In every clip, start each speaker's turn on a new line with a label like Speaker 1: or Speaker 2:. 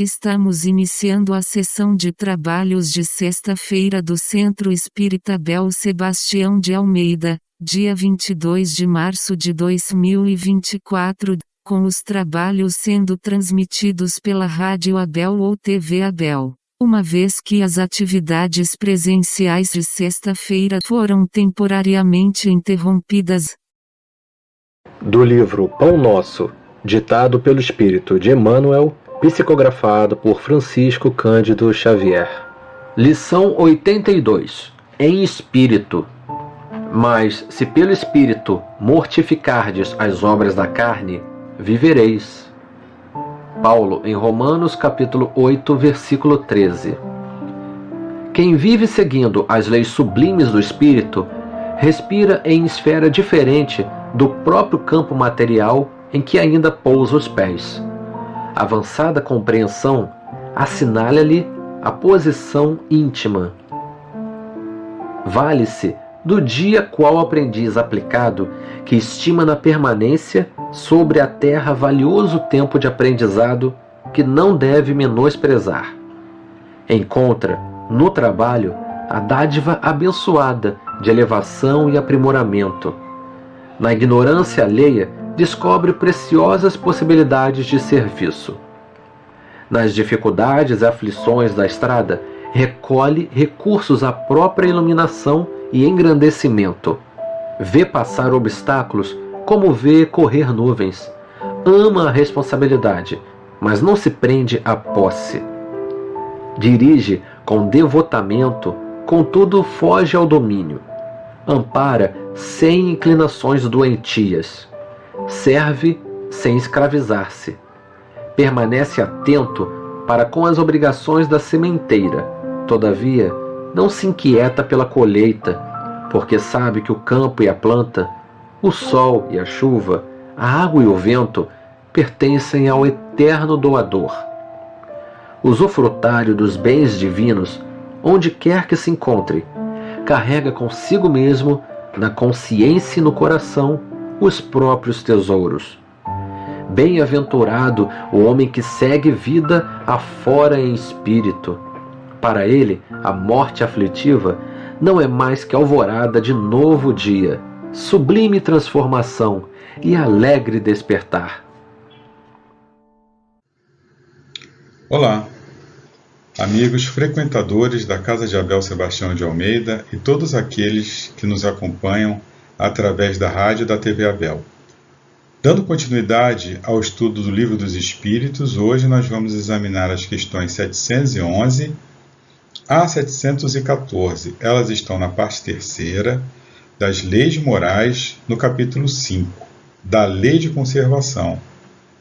Speaker 1: Estamos iniciando a sessão de trabalhos de sexta-feira do Centro Espírita Abel Sebastião de Almeida, dia 22 de março de 2024, com os trabalhos sendo transmitidos pela Rádio Abel ou TV Abel. Uma vez que as atividades presenciais de sexta-feira foram temporariamente interrompidas.
Speaker 2: Do livro Pão Nosso, ditado pelo Espírito de Emmanuel, psicografado por Francisco Cândido Xavier. Lição 82. Em espírito. Mas se pelo espírito mortificardes as obras da carne, vivereis. Paulo, em Romanos capítulo 8, versículo 13. Quem vive seguindo as leis sublimes do espírito, respira em esfera diferente do próprio campo material em que ainda pousa os pés. Avançada compreensão assinala-lhe a posição íntima. Vale-se do dia qual aprendiz aplicado que estima na permanência sobre a terra valioso tempo de aprendizado que não deve menosprezar. Encontra, no trabalho, a dádiva abençoada de elevação e aprimoramento. Na ignorância alheia, descobre preciosas possibilidades de serviço. Nas dificuldades e aflições da estrada, recolhe recursos à própria iluminação e engrandecimento. Vê passar obstáculos como vê correr nuvens. Ama a responsabilidade, mas não se prende à posse. Dirige com devotamento, contudo foge ao domínio. Ampara sem inclinações doentias. Serve sem escravizar-se. Permanece atento para com as obrigações da sementeira. Todavia, não se inquieta pela colheita, porque sabe que o campo e a planta, o sol e a chuva, a água e o vento pertencem ao eterno doador. Usufrutário dos bens divinos, onde quer que se encontre, carrega consigo mesmo, na consciência e no coração, os próprios tesouros. Bem-aventurado o homem que segue vida afora em espírito. Para ele, a morte aflitiva não é mais que alvorada de novo dia, sublime transformação e alegre despertar.
Speaker 3: Olá, amigos frequentadores da Casa de Abel Sebastião de Almeida e todos aqueles que nos acompanham através da rádio e da TV Abel. Dando continuidade ao estudo do Livro dos Espíritos, hoje nós vamos examinar as questões 711 a 714. Elas estão na parte terceira das leis morais, no capítulo 5, da lei de conservação.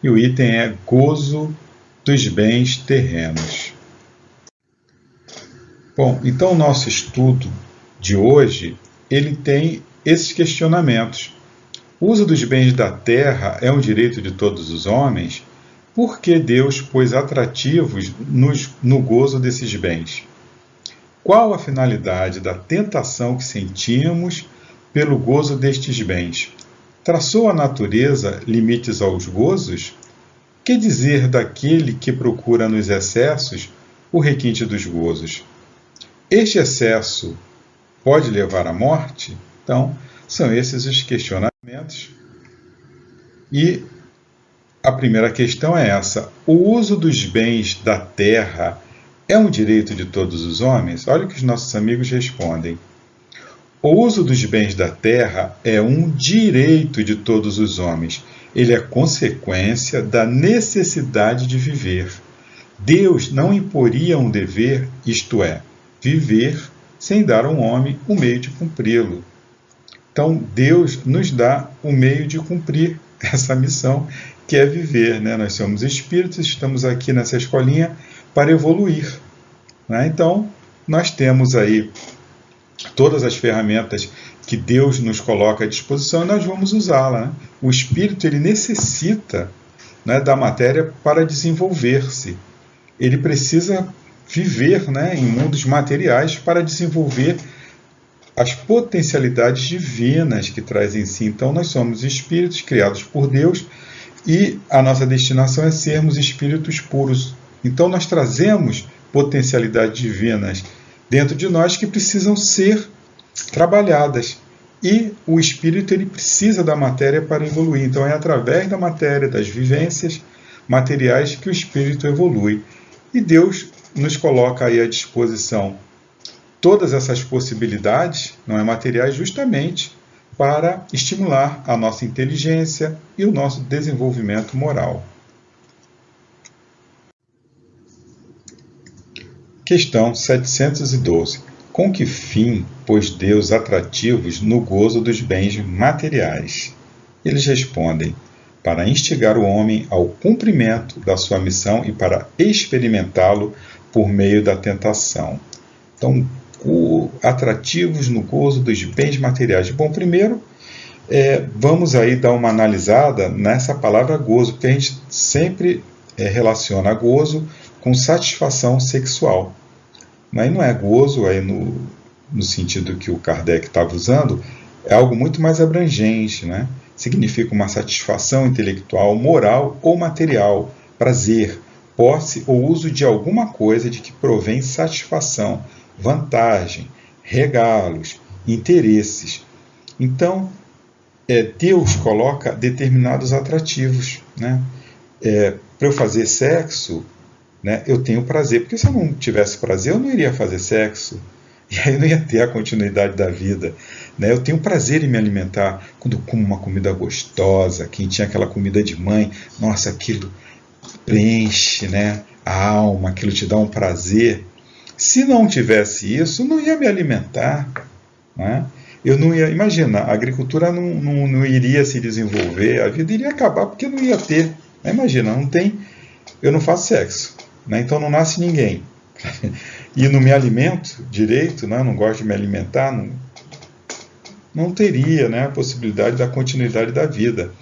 Speaker 3: E o item é gozo dos bens terrenos. Bom, então o nosso estudo de hoje, ele tem esses questionamentos. O uso dos bens da terra é um direito de todos os homens? Por que Deus pôs atrativos no gozo desses bens? Qual a finalidade da tentação que sentimos pelo gozo destes bens? Traçou a natureza limites aos gozos? Que dizer daquele que procura nos excessos o requinte dos gozos? Este excesso pode levar à morte? Então, são esses os questionamentos. E a primeira questão é essa: o uso dos bens da terra é um direito de todos os homens? Olha o que os nossos amigos respondem. O uso dos bens da terra é um direito de todos os homens. Ele é consequência da necessidade de viver. Deus não imporia um dever, isto é, viver, sem dar ao homem o meio de cumpri-lo. Então, Deus nos dá o meio de cumprir essa missão, que é viver, né? Nós somos espíritos, estamos aqui nessa escolinha para evoluir, né? Então, nós temos aí todas as ferramentas que Deus nos coloca à disposição e nós vamos usá-la, né? O espírito, ele necessita, né, da matéria para desenvolver-se. Ele precisa viver, né, em mundos materiais para desenvolver as potencialidades divinas que traz em si. Então, nós somos espíritos criados por Deus e a nossa destinação é sermos espíritos puros, Então nós trazemos potencialidades divinas dentro de nós que precisam ser trabalhadas. E o espírito ele precisa da matéria para evoluir. Então é através da matéria, das vivências materiais que o espírito evolui. E Deus nos coloca aí à disposição todas essas possibilidades, não é, materiais, justamente para estimular a nossa inteligência e o nosso desenvolvimento moral. Questão 712. Com que fim pôs Deus atrativos no gozo dos bens materiais? Eles respondem: para instigar o homem ao cumprimento da sua missão e para experimentá-lo por meio da tentação. Então, atrativos no gozo dos bens materiais. Bom, primeiro, vamos aí dar uma analisada nessa palavra gozo, porque a gente sempre relaciona gozo com satisfação sexual. Mas não é gozo aí no sentido que o Kardec estava usando, é algo muito mais abrangente, né? Significa uma satisfação intelectual, moral ou material, prazer, posse ou uso de alguma coisa de que provém satisfação, vantagem, regalos, interesses. Então, Deus coloca determinados atrativos, né? Para eu fazer sexo, né, eu tenho prazer, porque se eu não tivesse prazer, eu não iria fazer sexo, e aí eu não ia ter a continuidade da vida. Né? Eu tenho prazer em me alimentar quando eu como uma comida gostosa, quem tinha aquela comida de mãe, nossa, aquilo preenche, né, a alma, aquilo te dá um prazer. Se não tivesse isso, eu não ia me alimentar. Né? Eu não ia, imagina, a agricultura não iria se desenvolver, a vida iria acabar porque não ia ter. Né? Imagina, eu não faço sexo. Né? Então não nasce ninguém. E não me alimento direito, né? Não gosto de me alimentar, não teria, né, a possibilidade da continuidade da vida.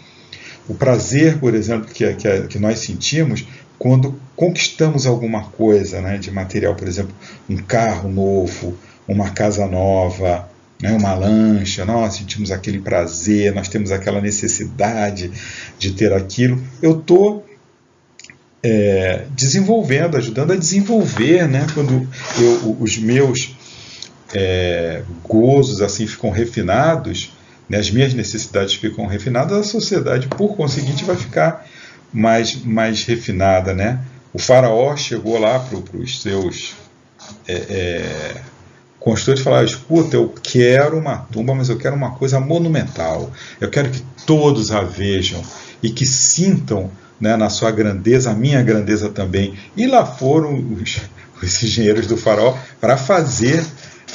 Speaker 3: O prazer, por exemplo, que nós sentimos quando conquistamos alguma coisa, né, de material, por exemplo, um carro novo, uma casa nova, né, uma lancha, nós sentimos aquele prazer, nós temos aquela necessidade de ter aquilo. Eu estou desenvolvendo, ajudando a desenvolver, né? Quando os meus gozos assim ficam refinados, né? As minhas necessidades ficam refinadas, a sociedade, por conseguinte, vai ficar mais refinada, né? O faraó chegou lá para os seus construtores e falou: escuta, eu quero uma tumba, mas eu quero uma coisa monumental, eu quero que todos a vejam e que sintam, né, na sua grandeza, a minha grandeza também. E lá foram os engenheiros do faraó para fazer,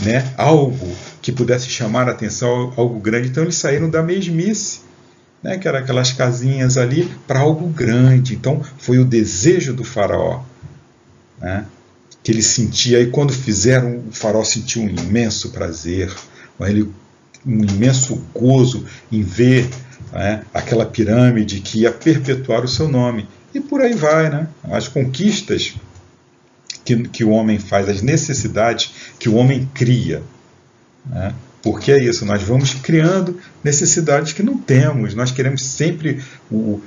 Speaker 3: né, algo que pudesse chamar a atenção, algo grande. Então eles saíram da mesmice, né, que era aquelas casinhas ali, para algo grande. Então foi o desejo do faraó, né, que ele sentia. E quando fizeram, o faraó sentiu um imenso prazer, um imenso gozo em ver, né, aquela pirâmide que ia perpetuar o seu nome. E por aí vai, né? As conquistas que o homem faz, as necessidades que o homem cria. Né? Porque é isso, nós vamos criando necessidades que não temos. Nós queremos sempre o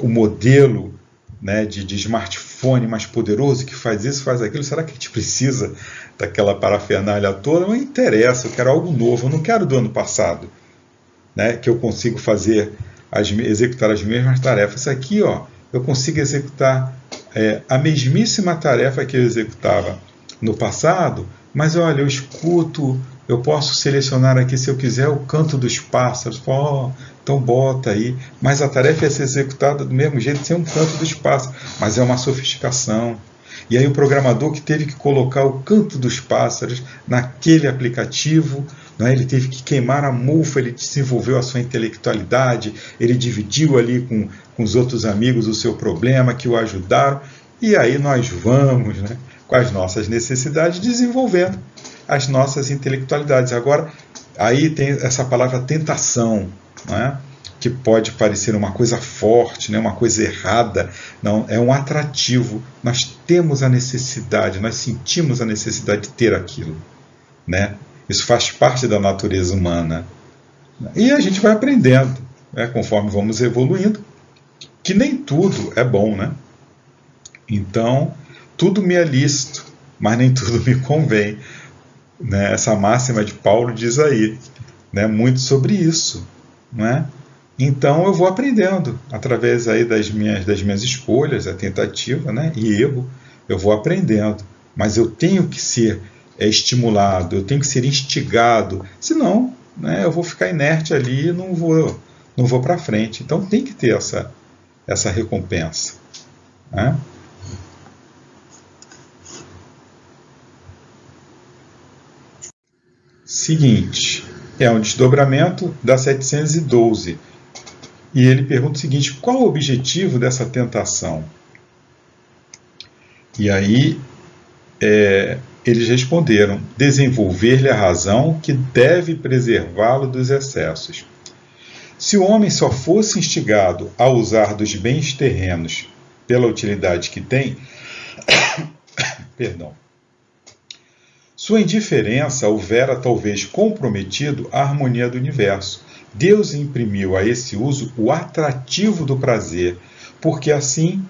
Speaker 3: modelo, né, de smartphone mais poderoso que faz isso, faz aquilo. Será que a gente precisa daquela parafernália toda? Não interessa, eu quero algo novo, eu não quero do ano passado. Né, que eu consigo executar as mesmas tarefas. Isso aqui, ó, eu consigo executar a mesmíssima tarefa que eu executava no passado, mas olha, eu escuto, eu posso selecionar aqui, se eu quiser, o canto dos pássaros. Então bota aí, mas a tarefa é ser executada do mesmo jeito, sem um canto dos pássaros, mas é uma sofisticação. E aí o programador que teve que colocar o canto dos pássaros naquele aplicativo, né, ele teve que queimar a mufa, ele desenvolveu a sua intelectualidade, ele dividiu ali com os outros amigos o seu problema, que o ajudaram, e aí nós vamos, né, com as nossas necessidades, desenvolvendo as nossas intelectualidades. Agora, aí tem essa palavra tentação, né, que pode parecer uma coisa forte, né, uma coisa errada. Não, é um atrativo. Nós temos a necessidade, nós sentimos a necessidade de ter aquilo. Né? Isso faz parte da natureza humana. E a gente vai aprendendo, né, conforme vamos evoluindo, que nem tudo é bom. Né? Então, tudo me é lícito, mas nem tudo me convém. Né? Essa máxima de Paulo diz aí, né? Muito sobre isso. Né? Então eu vou aprendendo, através aí das minhas escolhas, a tentativa, né? E erro, eu vou aprendendo. Mas eu tenho que ser estimulado, eu tenho que ser instigado, senão, né, eu vou ficar inerte ali e não vou para frente. Então tem que ter essa recompensa. Né? Seguinte, é um desdobramento da 712. E ele pergunta o seguinte: qual o objetivo dessa tentação? E aí eles responderam: desenvolver-lhe a razão que deve preservá-lo dos excessos. Se o homem só fosse instigado a usar dos bens terrenos pela utilidade que tem, perdão, sua indiferença houvera talvez comprometido a harmonia do universo. Deus imprimiu a esse uso o atrativo do prazer, porque assim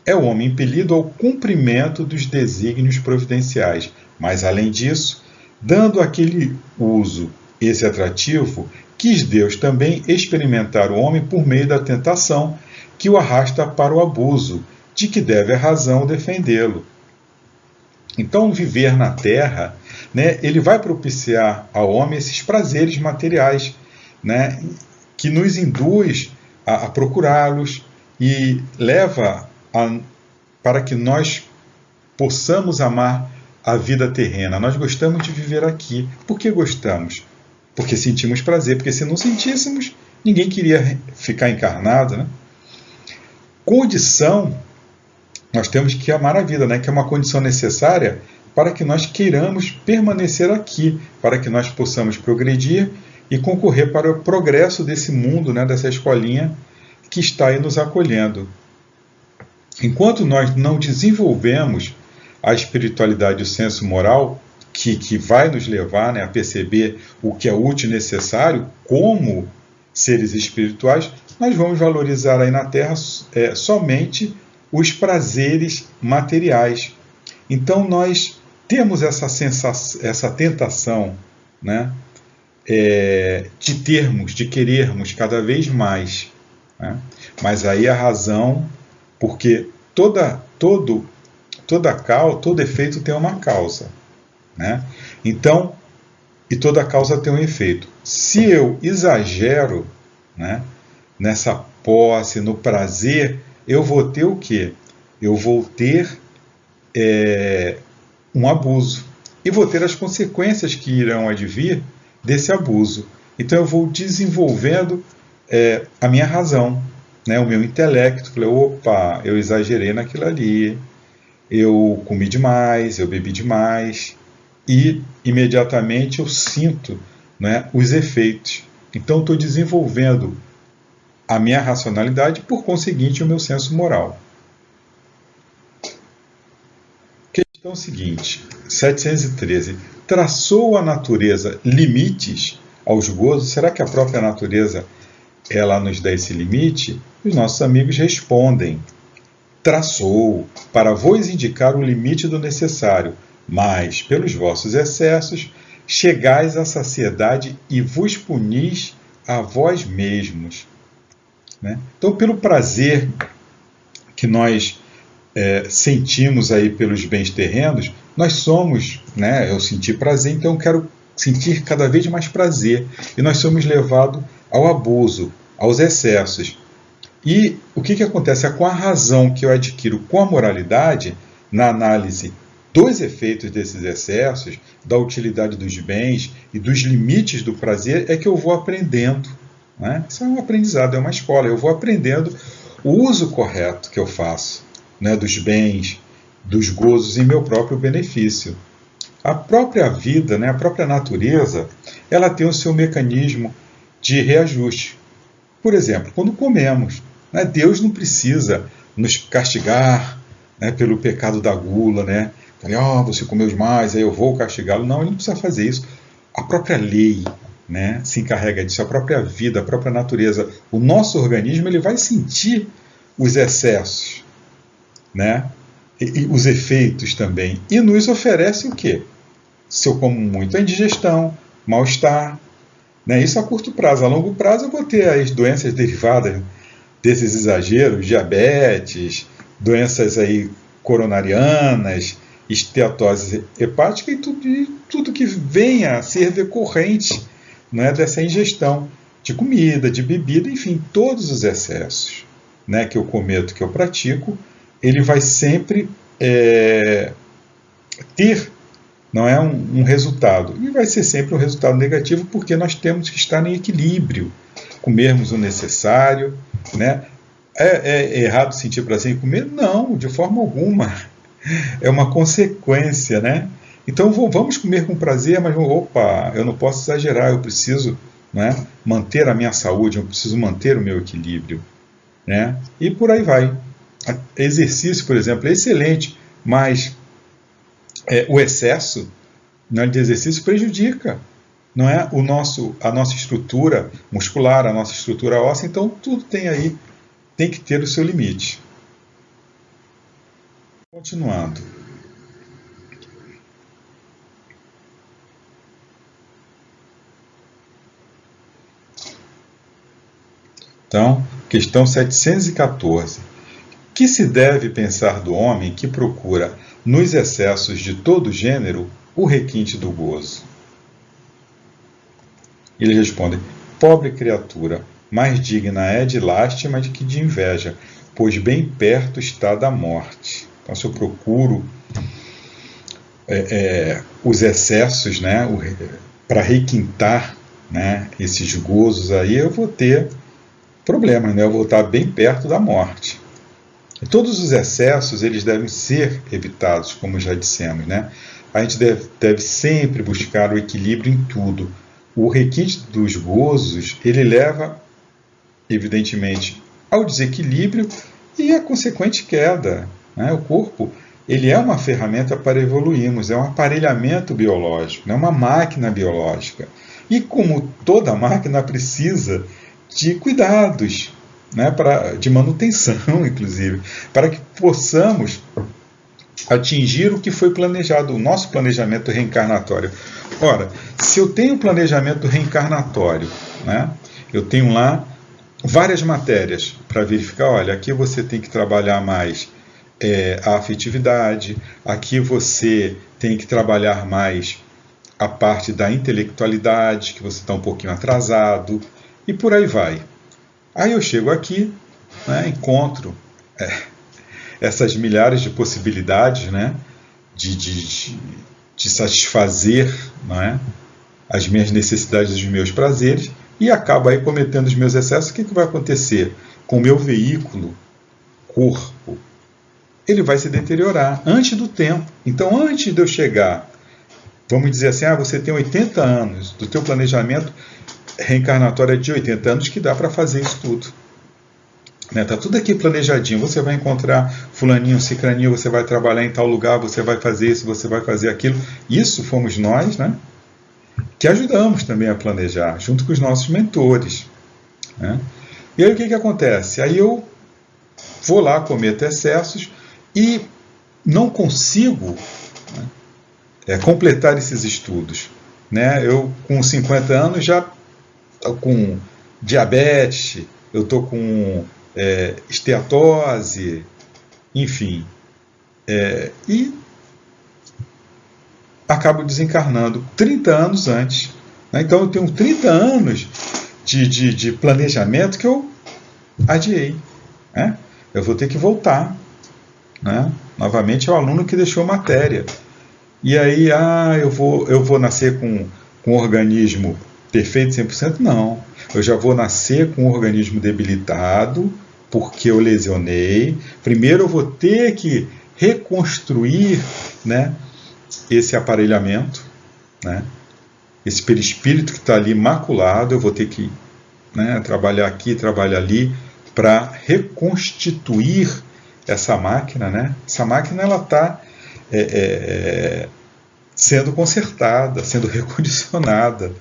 Speaker 3: é o homem impelido ao cumprimento dos desígnios providenciais. Mas, além disso, dando àquele uso esse atrativo, quis Deus também experimentar o homem por meio da tentação, que o arrasta para o abuso, de que deve a razão defendê-lo. Então, viver na terra, né, ele vai propiciar ao homem esses prazeres materiais, né, que nos induz a procurá-los e leva para que nós possamos amar a vida terrena. Nós gostamos de viver aqui. Por que gostamos? Porque sentimos prazer, porque se não sentíssemos, ninguém queria ficar encarnado. Né? Condição, nós temos que amar a vida, né? Que é uma condição necessária para que nós queiramos permanecer aqui, para que nós possamos progredir e concorrer para o progresso desse mundo, né? Dessa escolinha que está aí nos acolhendo. Enquanto nós não desenvolvemos a espiritualidade e o senso moral, que vai nos levar, né, a perceber o que é útil e necessário como seres espirituais, nós vamos valorizar aí na Terra somente os prazeres materiais. Então nós temos essa tentação, né, de querermos cada vez mais. Né? Mas aí a razão, porque todo efeito tem uma causa. Né? Então, e toda causa tem um efeito. Se eu exagero, né, nessa posse, no prazer, eu vou ter o quê? Eu vou ter um abuso. E vou ter as consequências que irão advir desse abuso. Então eu vou desenvolvendo a minha razão, né, o meu intelecto. Falei, opa, eu exagerei naquilo ali, eu comi demais, eu bebi demais. E imediatamente eu sinto, né, os efeitos. Então estou desenvolvendo a minha racionalidade, por conseguinte o meu senso moral. Questão seguinte, 713. Traçou a natureza limites aos gozos? Será que a própria natureza ela nos dá esse limite? Os nossos amigos respondem: traçou, para vos indicar o limite do necessário, mas, pelos vossos excessos, chegais à saciedade e vos punis a vós mesmos. Né? Então, pelo prazer que nós sentimos aí pelos bens terrenos, nós somos, né, eu senti prazer, então eu quero sentir cada vez mais prazer. E nós somos levados ao abuso, aos excessos. E o que acontece? É com a razão que eu adquiro com a moralidade, na análise dos efeitos desses excessos, da utilidade dos bens e dos limites do prazer, é que eu vou aprendendo. Né? Isso é um aprendizado, é uma escola. Eu vou aprendendo o uso correto que eu faço, né, dos bens, dos gozos em meu próprio benefício. A própria vida, né, a própria natureza, ela tem o seu mecanismo de reajuste. Por exemplo, quando comemos, né, Deus não precisa nos castigar, né, pelo pecado da gula, né? Você comeu demais, aí eu vou castigá-lo. Não, ele não precisa fazer isso. A própria lei, né, se encarrega disso, a própria vida, a própria natureza. O nosso organismo ele vai sentir os excessos, né? e os efeitos também. E nos oferece o quê? Se eu como muito, a indigestão, mal-estar, né? Isso a curto prazo. A longo prazo eu vou ter as doenças derivadas desses exageros, diabetes, doenças aí coronarianas, esteatose hepática e tudo que venha a ser decorrente, né, dessa ingestão de comida, de bebida, enfim, todos os excessos, né, que eu cometo, que eu pratico, ele vai sempre ter, não é um resultado, e vai ser sempre um resultado negativo, porque nós temos que estar em equilíbrio, comermos o necessário, né? É errado sentir prazer em comer? Não, de forma alguma. É uma consequência, né? Então vamos comer com prazer, mas opa, eu não posso exagerar, eu preciso, né, manter a minha saúde, eu preciso manter o meu equilíbrio, né? E por aí vai. Exercício, por exemplo, é excelente, mas o excesso, né, de exercício prejudica, não é, a nossa estrutura muscular, a nossa estrutura óssea, então tudo tem que ter o seu limite. Continuando. Então, questão 714. Que se deve pensar do homem que procura, nos excessos de todo gênero, o requinte do gozo? Ele responde: pobre criatura, mais digna é de lástima do que de inveja, pois bem perto está da morte. Então, se eu procuro os excessos, né, para requintar, né, esses gozos aí, eu vou ter problemas, né, eu vou estar bem perto da morte. E todos os excessos, eles devem ser evitados, como já dissemos, né? A gente deve sempre buscar o equilíbrio em tudo. O requinte dos gozos, ele leva, evidentemente, ao desequilíbrio e à consequente queda, né? O corpo, ele é uma ferramenta para evoluirmos, é um aparelhamento biológico, é uma máquina biológica. E como toda máquina precisa de cuidados, né, de manutenção, inclusive, para que possamos atingir o que foi planejado, o nosso planejamento reencarnatório. Ora, se eu tenho planejamento reencarnatório, né, eu tenho lá várias matérias para verificar, olha, aqui você tem que trabalhar mais a afetividade, aqui você tem que trabalhar mais a parte da intelectualidade, que você está um pouquinho atrasado, e por aí vai. Aí eu chego aqui, né, encontro essas milhares de possibilidades, né, de satisfazer, não é, as minhas necessidades, os meus prazeres, e acabo aí cometendo os meus excessos. O que vai acontecer com o meu veículo, corpo? Ele vai se deteriorar antes do tempo. Então, antes de eu chegar, vamos dizer assim, você tem 80 anos, do teu planejamento reencarnatório é de 80 anos, que dá para fazer isso tudo. Está tudo aqui planejadinho. Você vai encontrar fulaninho, cicraninho, você vai trabalhar em tal lugar, você vai fazer isso, você vai fazer aquilo. Isso fomos nós, né, que ajudamos também a planejar, junto com os nossos mentores, né? E aí o que acontece? Aí eu vou lá, cometo excessos e não consigo, né, completar esses estudos, né? Eu, com 50 anos, já estou com diabetes, eu estou com esteatose, enfim, e acabo desencarnando 30 anos antes, né? Então eu tenho 30 anos de planejamento que eu adiei, né? Eu vou ter que voltar, né? Novamente é o aluno que deixou matéria. E aí, eu vou nascer com um organismo perfeito 100%? Não. Eu já vou nascer com um organismo debilitado, porque eu lesionei. Primeiro eu vou ter que reconstruir, né, esse aparelhamento, né, esse perispírito que está ali maculado. Eu vou ter que, né, trabalhar aqui, trabalhar ali, para reconstituir essa máquina, né? Essa máquina está sendo consertada, sendo recondicionada,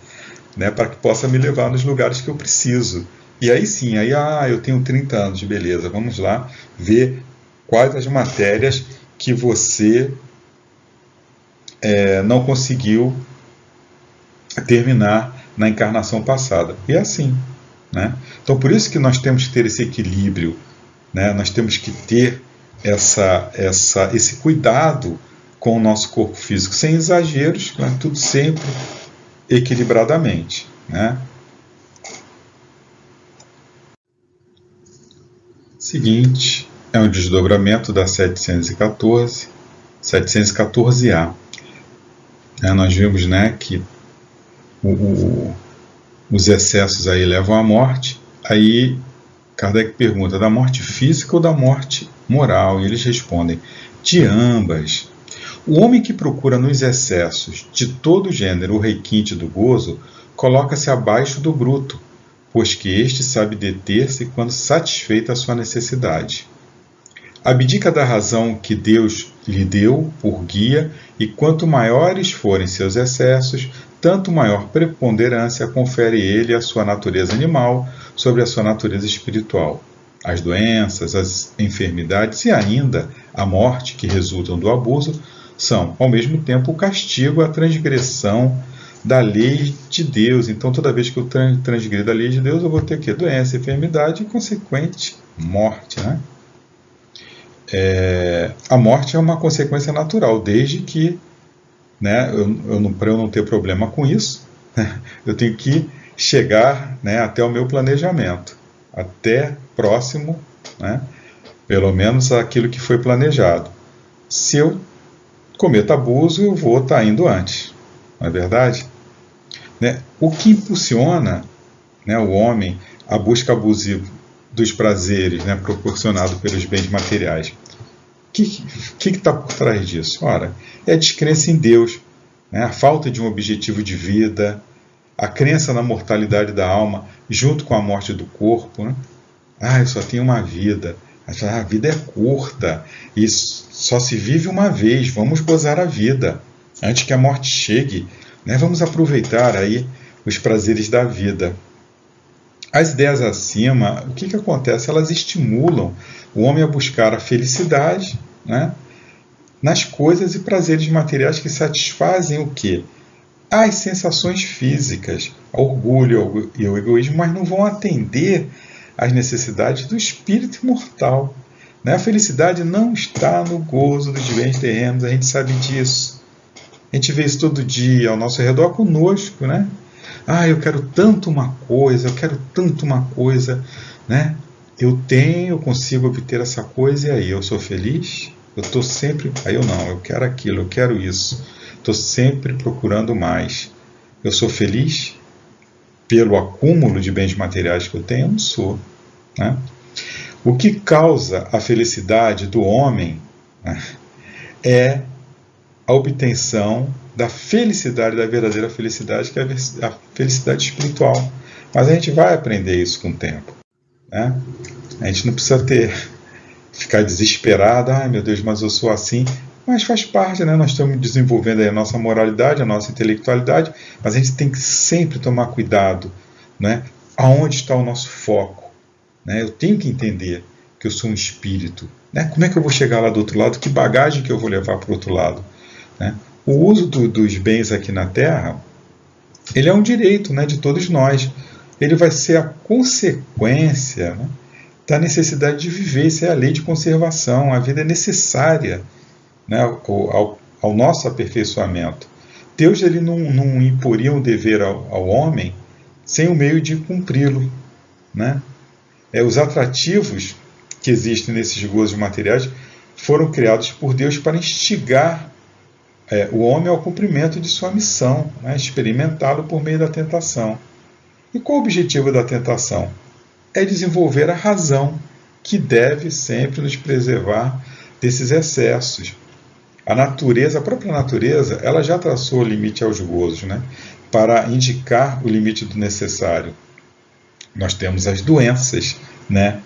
Speaker 3: né, para que possa me levar nos lugares que eu preciso. E aí sim, eu tenho 30 anos, beleza, vamos lá ver quais as matérias que você não conseguiu terminar na encarnação passada. E é assim, né? Então, por isso que nós temos que ter esse equilíbrio, né? Nós temos que ter esse cuidado com o nosso corpo físico, sem exageros, mas tudo sempre equilibradamente, né? Seguinte, é um desdobramento da 714A. Nós vimos, né, que os excessos aí levam à morte. Aí Kardec pergunta, da morte física ou da morte moral? E eles respondem, de ambas. O homem que procura nos excessos de todo gênero o requinte do gozo, coloca-se abaixo do bruto, pois que este sabe deter-se quando satisfeita a sua necessidade. Abdica da razão que Deus lhe deu por guia, e quanto maiores forem seus excessos, tanto maior preponderância confere ele à sua natureza animal sobre a sua natureza espiritual. As doenças, as enfermidades e ainda a morte que resultam do abuso são, ao mesmo tempo, o castigo à transgressão da lei de Deus. Então, toda vez que eu transgredo a lei de Deus, eu vou ter o quê? Doença, enfermidade e consequente morte, né? A morte é uma consequência natural, desde que, né, para eu não ter problema com isso, né, eu tenho que chegar, né, até o meu planejamento, até próximo, né, pelo menos aquilo que foi planejado. Se eu cometo abuso, eu vou estar indo antes, não é verdade? Né? O que impulsiona, né, o homem à busca abusiva dos prazeres, né, proporcionado pelos bens materiais. O que está por trás disso? Ora, é a descrença em Deus, né, a falta de um objetivo de vida, a crença na mortalidade da alma junto com a morte do corpo, né? Eu só tenho uma vida, a vida é curta e só se vive uma vez, vamos gozar a vida antes que a morte chegue, né? Vamos aproveitar aí os prazeres da vida. As ideias acima, o que acontece? Elas estimulam o homem a buscar a felicidade, né, nas coisas e prazeres materiais que satisfazem o quê? As sensações físicas, o orgulho e o egoísmo, mas não vão atender às necessidades do espírito imortal. Né? A felicidade não está no gozo dos bens terrenos, a gente sabe disso. A gente vê isso todo dia ao nosso redor conosco, né? Eu quero tanto uma coisa, né? Eu consigo obter essa coisa, e aí eu sou feliz? Eu estou sempre... Aí eu quero aquilo, eu quero isso. Estou sempre procurando mais. Eu sou feliz pelo acúmulo de bens materiais que eu tenho? Eu não sou. Né? O que causa a felicidade do homem, né, é a obtenção da felicidade, da verdadeira felicidade, que é a felicidade espiritual. Mas a gente vai aprender isso com o tempo. Né? A gente não precisa ficar desesperado, meu Deus, mas eu sou assim. Mas faz parte, né? Nós estamos desenvolvendo aí a nossa moralidade, a nossa intelectualidade, mas a gente tem que sempre tomar cuidado, né? Aonde está o nosso foco? Né? Eu tenho que entender que eu sou um espírito. Né? Como é que eu vou chegar lá do outro lado? Que bagagem que eu vou levar para o outro lado? Né? O uso dos bens aqui na Terra, ele é um direito, né, de todos nós. Ele vai ser a consequência, né, da necessidade de viver. Isso é a lei de conservação. A vida é necessária, né, ao nosso aperfeiçoamento. Deus ele não imporia um dever ao homem sem o meio de cumpri-lo. Né? Os atrativos que existem nesses gozos materiais foram criados por Deus para instigar o homem ao cumprimento de sua missão, né, experimentá-lo por meio da tentação. E qual o objetivo da tentação? É desenvolver a razão, que deve sempre nos preservar desses excessos. A própria natureza, ela já traçou o limite aos gozos, né, para indicar o limite do necessário. Nós temos as doenças, né,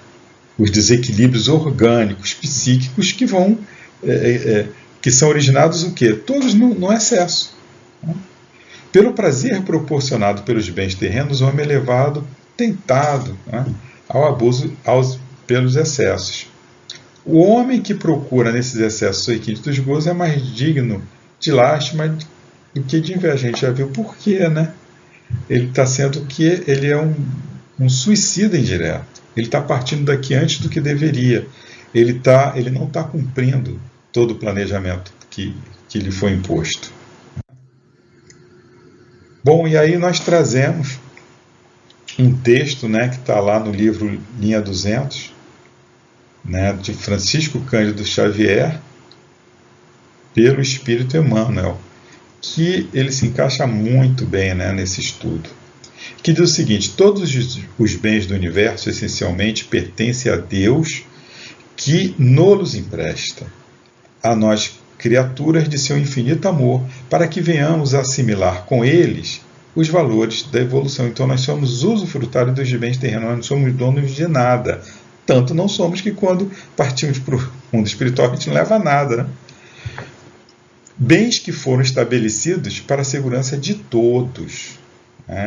Speaker 3: os desequilíbrios orgânicos, psíquicos, que vão... que são originados o quê? Todos no excesso. Pelo prazer proporcionado pelos bens terrenos, o homem é levado, tentado, né, ao abuso pelos excessos. O homem que procura nesses excessos o requinte dos gozos é mais digno de lástima do que de inveja. A gente já viu por quê, né? Ele está sendo que ele é um suicida indireto. Ele está partindo daqui antes do que deveria. Ele não está cumprindo todo o planejamento que lhe foi imposto. Bom, e aí nós trazemos um texto, né, que está lá no livro Linha 200, né, de Francisco Cândido Xavier, pelo Espírito Emmanuel, que ele se encaixa muito bem, né, nesse estudo, que diz o seguinte: todos os bens do universo essencialmente pertencem a Deus, que nos empresta a nós, criaturas de seu infinito amor, para que venhamos a assimilar com eles os valores da evolução. Então nós somos usufrutários dos bens terrenos, nós não somos donos de nada. Tanto não somos que quando partimos para o mundo espiritual a gente não leva nada, né? Bens que foram estabelecidos para a segurança de todos.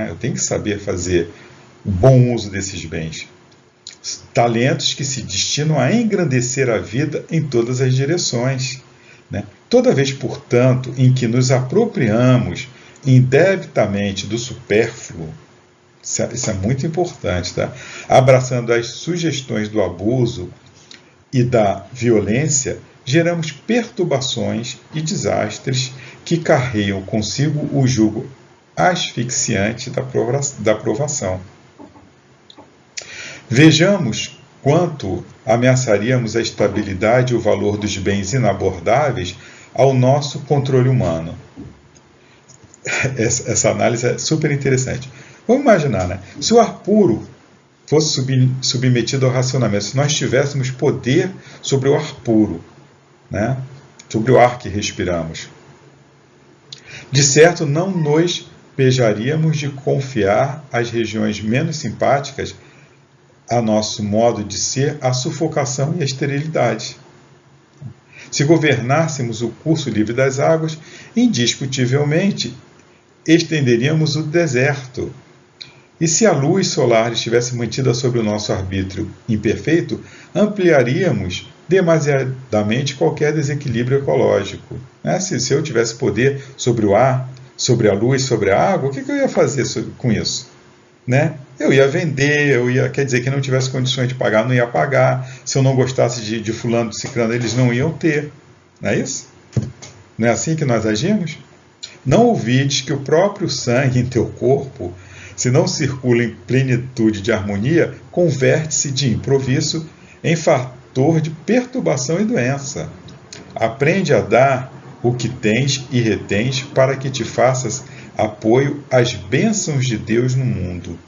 Speaker 3: Eu tenho que saber fazer o bom uso desses bens. Talentos que se destinam a engrandecer a vida em todas as direções, né? Toda vez, portanto, em que nos apropriamos indebitamente do supérfluo, isso é muito importante, tá? Abraçando as sugestões do abuso e da violência, geramos perturbações e desastres que carregam consigo o jugo asfixiante da provação. Vejamos quanto ameaçaríamos a estabilidade e o valor dos bens inabordáveis ao nosso controle humano. Essa análise é super interessante. Vamos imaginar, né? Se o ar puro fosse submetido ao racionamento, se nós tivéssemos poder sobre o ar puro, né? Sobre o ar que respiramos, de certo não nos pejaríamos de confiar às regiões menos simpáticas a nosso modo de ser a sufocação e a esterilidade. Se governássemos o curso livre das águas, indiscutivelmente estenderíamos o deserto. E se a luz solar estivesse mantida sobre o nosso arbítrio imperfeito, ampliaríamos demasiadamente qualquer desequilíbrio ecológico. Se eu tivesse poder sobre o ar, sobre a luz, sobre a água, o que eu ia fazer com isso? Né? Eu ia vender, quer dizer, que não tivesse condições de pagar, não ia pagar. Se eu não gostasse de fulano, de ciclano, eles não iam ter. Não é isso? Não é assim que nós agimos? Não ouvides que o próprio sangue em teu corpo, se não circula em plenitude de harmonia, converte-se de improviso em fator de perturbação e doença. Aprende a dar o que tens e retens para que te faças apoio às bênçãos de Deus no mundo.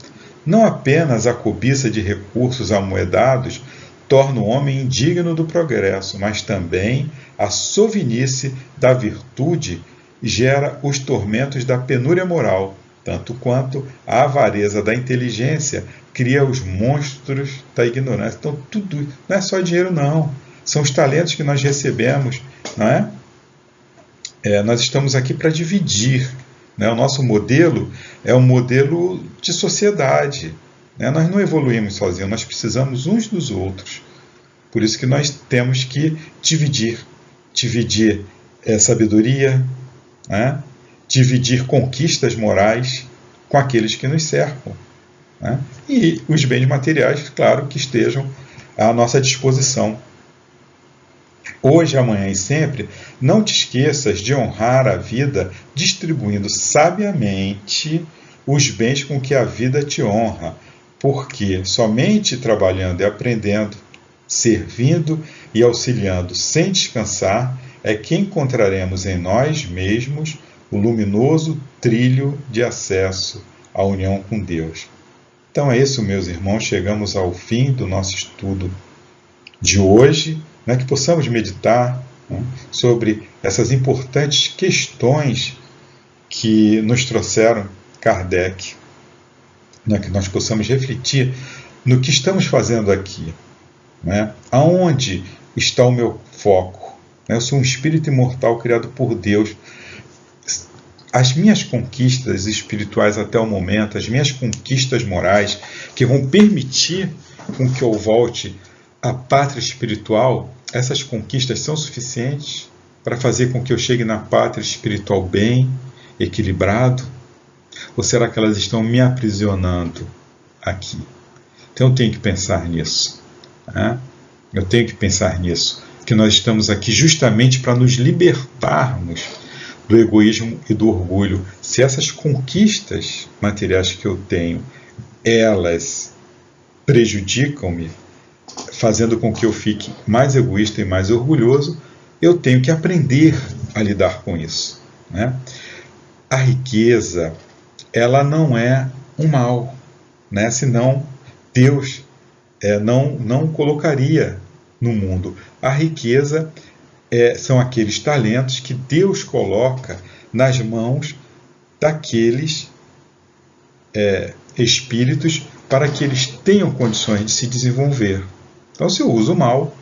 Speaker 3: Não apenas a cobiça de recursos amoedados torna o homem indigno do progresso, mas também a sovinice da virtude gera os tormentos da penúria moral, tanto quanto a avareza da inteligência cria os monstros da ignorância. Então, tudo não é só dinheiro, não. São os talentos que nós recebemos, não é? Nós estamos aqui para dividir. O nosso modelo é um modelo de sociedade. Nós não evoluímos sozinhos, nós precisamos uns dos outros. Por isso que nós temos que dividir. Dividir sabedoria, dividir conquistas morais com aqueles que nos cercam. E os bens materiais, claro, que estejam à nossa disposição. Hoje, amanhã e sempre, não te esqueças de honrar a vida distribuindo sabiamente os bens com que a vida te honra, porque somente trabalhando e aprendendo, servindo e auxiliando sem descansar, é que encontraremos em nós mesmos o luminoso trilho de acesso à união com Deus. Então é isso, meus irmãos, chegamos ao fim do nosso estudo de hoje, que possamos meditar sobre essas importantes questões que nos trouxeram Kardec, que nós possamos refletir no que estamos fazendo aqui. Aonde está o meu foco? Eu sou um espírito imortal criado por Deus. As minhas conquistas espirituais até o momento, as minhas conquistas morais, que vão permitir com que eu volte à pátria espiritual, essas conquistas são suficientes para fazer com que eu chegue na pátria espiritual bem, equilibrado? Ou será que elas estão me aprisionando aqui? Então eu tenho que pensar nisso. Né? Eu tenho que pensar nisso. Que nós estamos aqui justamente para nos libertarmos do egoísmo e do orgulho. Se essas conquistas materiais que eu tenho, elas prejudicam-me, fazendo com que eu fique mais egoísta e mais orgulhoso, eu tenho que aprender a lidar com isso. Né? A riqueza, ela não é um mal, né? Senão Deus não colocaria no mundo. A riqueza são aqueles talentos que Deus coloca nas mãos daqueles espíritos para que eles tenham condições de se desenvolver. Então, se eu uso mal,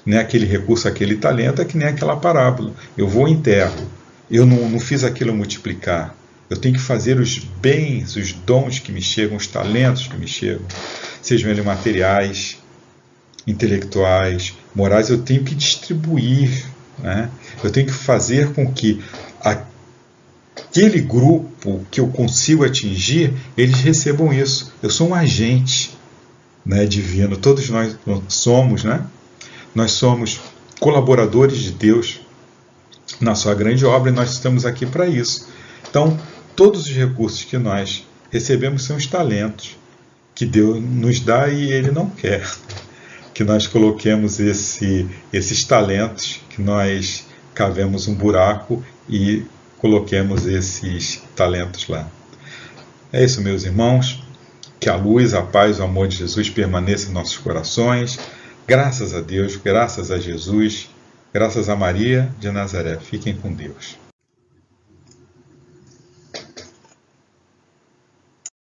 Speaker 3: né, aquele recurso, aquele talento, é que nem aquela parábola. Eu vou e enterro. Eu não fiz aquilo multiplicar. Eu tenho que fazer os bens, os dons que me chegam, os talentos que me chegam, sejam eles materiais, intelectuais, morais, eu tenho que distribuir. Né? Eu tenho que fazer com que aquele grupo que eu consigo atingir, eles recebam isso. Eu sou um agente, né, divino. Todos nós somos, né? Nós somos colaboradores de Deus na sua grande obra e nós estamos aqui para isso. Então, todos os recursos que nós recebemos são os talentos que Deus nos dá e Ele não quer que nós coloquemos esses talentos, que nós cavemos um buraco e coloquemos esses talentos lá. É isso, meus irmãos. Que a luz, a paz, o amor de Jesus permaneça em nossos corações. Graças a Deus, graças a Jesus, graças a Maria de Nazaré. Fiquem com Deus.